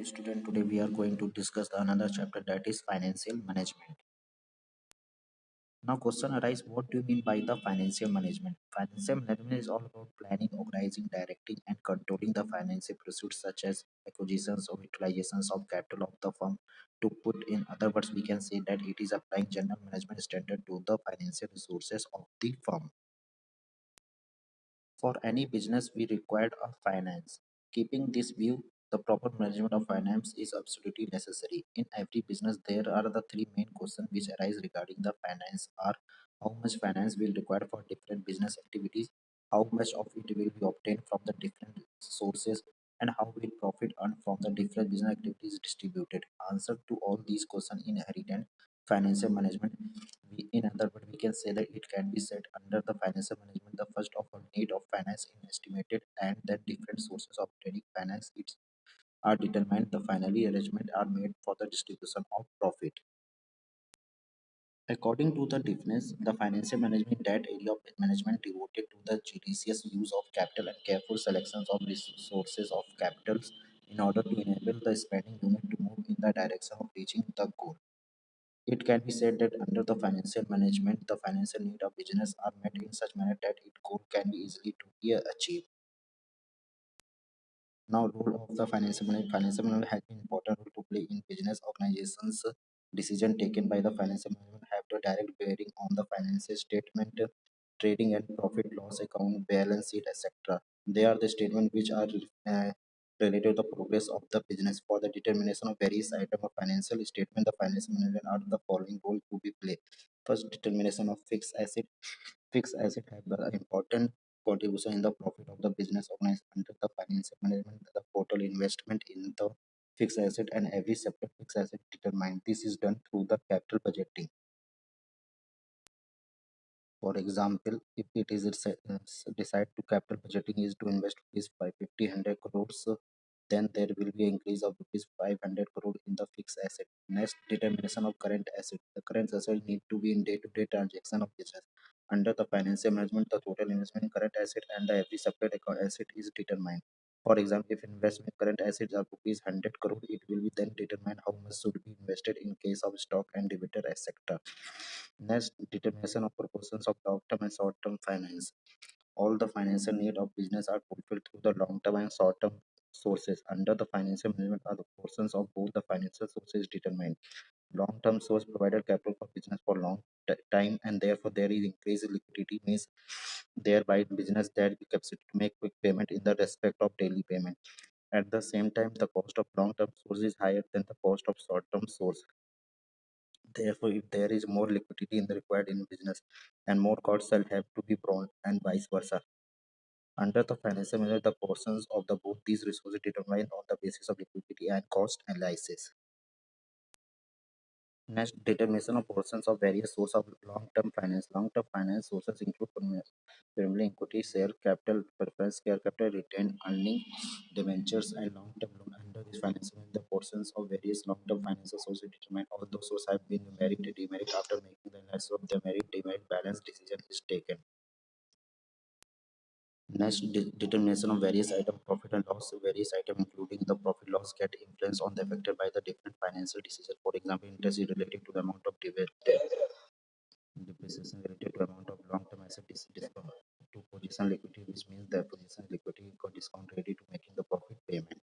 Student, today we are going to discuss another chapter that is financial management. Now, question arises: what do you mean by the financial management? Financial management is all about planning, organizing, directing, and controlling the financial pursuits such as acquisitions or utilizations of capital of the firm. To put in other words, we can say that it is applying general management standard to the financial resources of the firm. For any business, we require a finance. Keeping this view, the proper management of finance is absolutely necessary. In every business, there are the three main questions which arise regarding the finance are how much finance will require for different business activities, how much of it will be obtained from the different sources, and how will profit earned from the different business activities distributed. Answer to all these questions inherent financial management. In other words, we can say that it can be said under the financial management, the first of all need of finance is estimated and then different sources of obtaining finance it's are determined. The finally arrangement are made for the distribution of profit. According to the definition, the financial management that area of management devoted to the judicious use of capital and careful selections of resources of capitals in order to enable the spending unit to move in the direction of reaching the goal. It can be said that under the financial management, the financial need of business are met in such manner that its goal can be easily to be achieved. Now, role of the financial management. Financial management has an important role to play in business organizations. Decision taken by the financial management have the direct bearing on the financial statement, trading and profit loss account, balance sheet, etc. They are the statements which are related to the progress of the business. For the determination of various items of financial statement, the financial management are the following role to be played. First, determination of fixed asset. Fixed asset have the important contribution in the profit of the business organized under the financial management. The total investment in the fixed asset and every separate fixed asset determined. This is done through the capital budgeting. For example, if it is decide to capital budgeting is to invest rupees 550 100 crores, then there will be an increase of rupees 500 crore in the fixed asset. Next, determination of current asset. The current asset need to be in day-to-day transaction of business. Under the financial management, the total investment in current asset and the every separate account asset is determined. For example, if investment current assets are rupees 100 crore, it will be then determine how much should be invested in case of stock and dividend, etc. Next, determination of proportions of long-term and short-term finance. All the financial need of business are fulfilled through the long-term and short-term sources. Under the financial management are the portions of both the financial sources determined. Long-term source provided capital for business for long time and therefore there is increased liquidity means thereby business that be capacity to make quick payment in the respect of daily payment. At the same time, the cost of long-term source is higher than the cost of short-term source. Therefore, if there is more liquidity in the required in business and more costs shall have to be borne and vice versa. Under the financial management, the portions of the both these resources determined on the basis of liquidity and cost analysis. Next, determination of portions of various sources of long-term finance. Long-term finance sources include primarily equity, share capital, preference share capital, retained earning, debentures, and long-term loan. Under this financial management, the portions of various long-term financial sources determined. All those sources have been merit demerit after making the analysis of the merit demerit balance decision is taken. Next, determination of various item profit and loss. Various item including the profit loss get influenced on the affected by the different financial decisions. For example, interest is related to the amount of dividend, depreciation related to amount of long-term asset discount to position liquidity, which means the position liquidity got discount ready to making the profit payment.